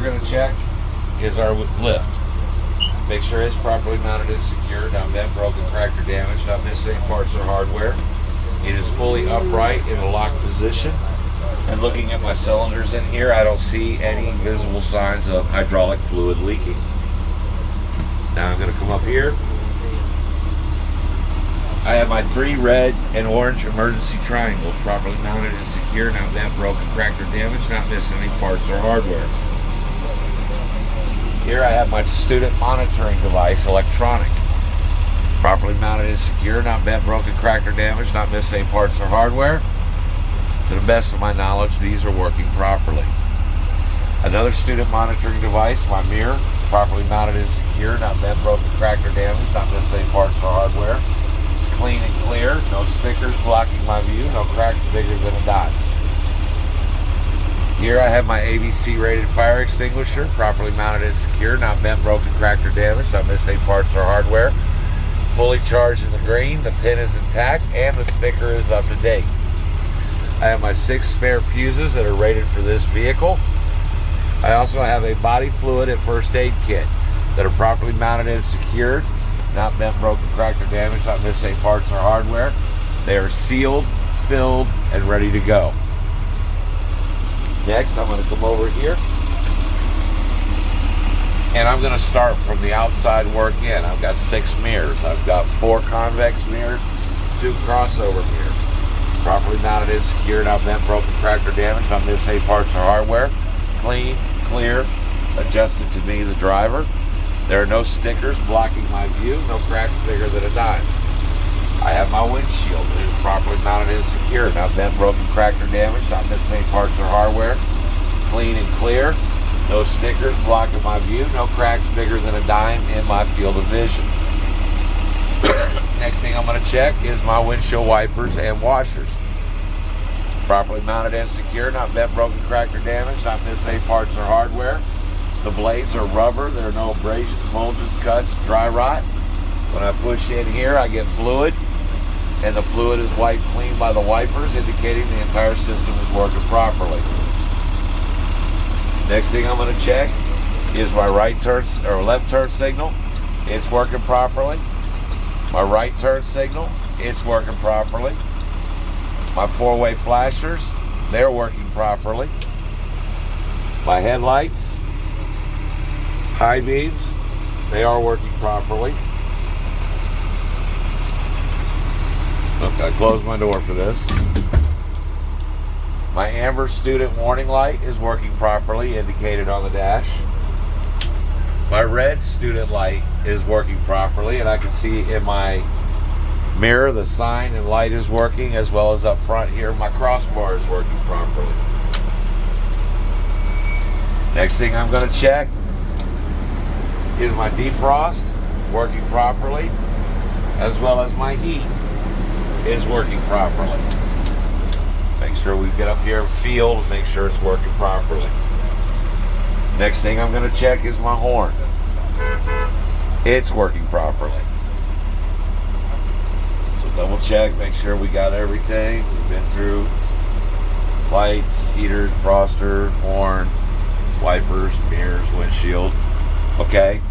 going to check is our lift. Make sure it's properly mounted and secure, not bent, broken, cracked, or damaged, not missing any parts or hardware. It is fully upright in a locked position. And looking at my cylinders in here, I don't see any visible signs of hydraulic fluid leaking. Now I'm going to come up here. I have my 3 red and orange emergency triangles properly mounted and secure, not bent, broken, cracked, or damaged, not missing any parts or hardware. Here I have my student monitoring device, electronic, properly mounted and secure, not bent, broken, cracked, or damaged, not missing any parts or hardware. To the best of my knowledge, these are working properly. Another student monitoring device, my mirror, properly mounted and secure, not bent, broken, cracked, or damaged, not missing any parts or hardware. It's clean and clear, no stickers blocking my view, no cracks bigger than a dot. Here I have my ABC rated fire extinguisher, properly mounted and secure, not bent, broken, cracked, or damaged, not missing any parts or hardware. Fully charged in the green, the pin is intact, and the sticker is up to date. I have my 6 spare fuses that are rated for this vehicle. I also have a body fluid and first aid kit that are properly mounted and secured, not bent, broken, cracked, or damaged, not missing any parts or hardware. They are sealed, filled, and ready to go. Next, I'm going to come over here and I'm going to start from the outside work in. I've got 6 mirrors. I've got 4 convex mirrors, 2 crossover mirrors. Properly mounted and secured, not bent, broken, cracked, or damaged, not missing any parts or hardware. Clean, clear, adjusted to me, the driver. There are no stickers blocking my view, no cracks bigger than a dime. I have my windshield. It is properly mounted and secure, not bent, broken, cracked, or damaged, not missing any parts or hardware. Clean and clear. No stickers blocking my view, no cracks bigger than a dime in my field of vision. Next thing I'm going to check is my windshield wipers and washers. Properly mounted and secure, not bent, broken, cracked, or damaged, not missing any parts or hardware. The blades are rubber. There are no abrasions, bulges, cuts, dry rot. When I push in here, I get fluid, and the fluid is wiped clean by the wipers, indicating the entire system is working properly. Next thing I'm going to check is my right turn or left turn signal. It's working properly. My right turn signal, it's working properly. My 4-way flashers, they're working properly. My headlights, high beams, they are working properly. Okay, I closed my door for this. My amber student warning light is working properly, indicated on the dash. My red student light is working properly, and I can see in my mirror the sign and light is working, as well as up front here my crossbar is working properly. Next thing I'm going to check is my defrost working properly, as well as my heat is working properly. Make sure we get up here and feel to make sure it's working properly. Next thing I'm going to check is my horn. It's working properly. So double check, make sure we got everything. We've been through lights, heater, defroster, horn, wipers, mirrors, windshield. Okay.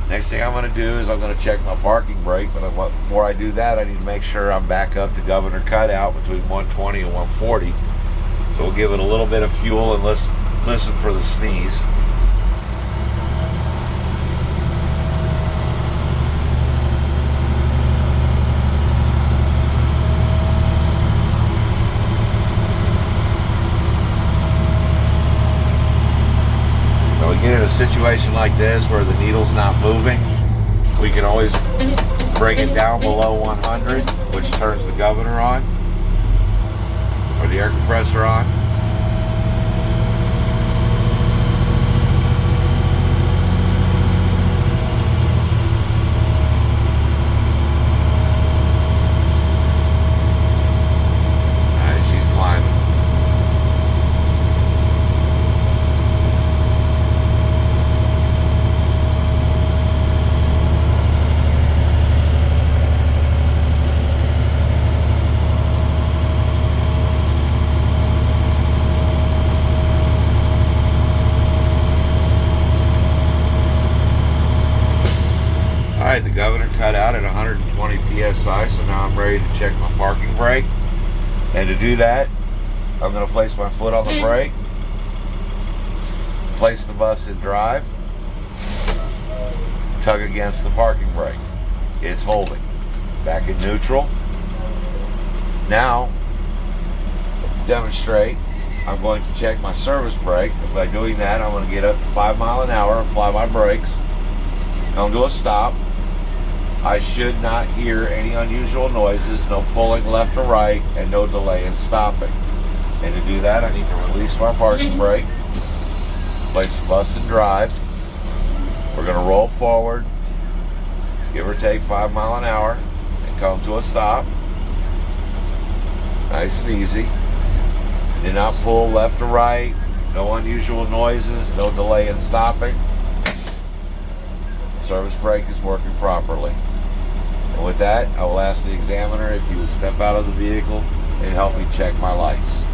Next thing I'm going to do is I'm going to check my parking brake, but before I do that, I need to make sure I'm back up to governor cutout between 120 and 140. So we'll give it a little bit of fuel and listen for the sneeze. Get in a situation like this where the needle's not moving, we can always bring it down below 100, which turns the governor on or the air compressor on. Alright, the governor cut out at 120 PSI, so now I'm ready to check my parking brake. And to do that, I'm going to place my foot on the brake, place the bus in drive, tug against the parking brake. It's holding. Back in neutral. Now, demonstrate, I'm going to check my service brake. And by doing that, I'm going to get up to 5 miles an hour, apply my brakes, come to a stop. I should not hear any unusual noises, no pulling left or right, and no delay in stopping. And to do that, I need to release my parking brake, place the bus in drive. We're going to roll forward, give or take 5 miles an hour, and come to a stop. Nice and easy. Do not pull left or right, no unusual noises, no delay in stopping. Service brake is working properly. And with that, I will ask the examiner if he would step out of the vehicle and help me check my lights.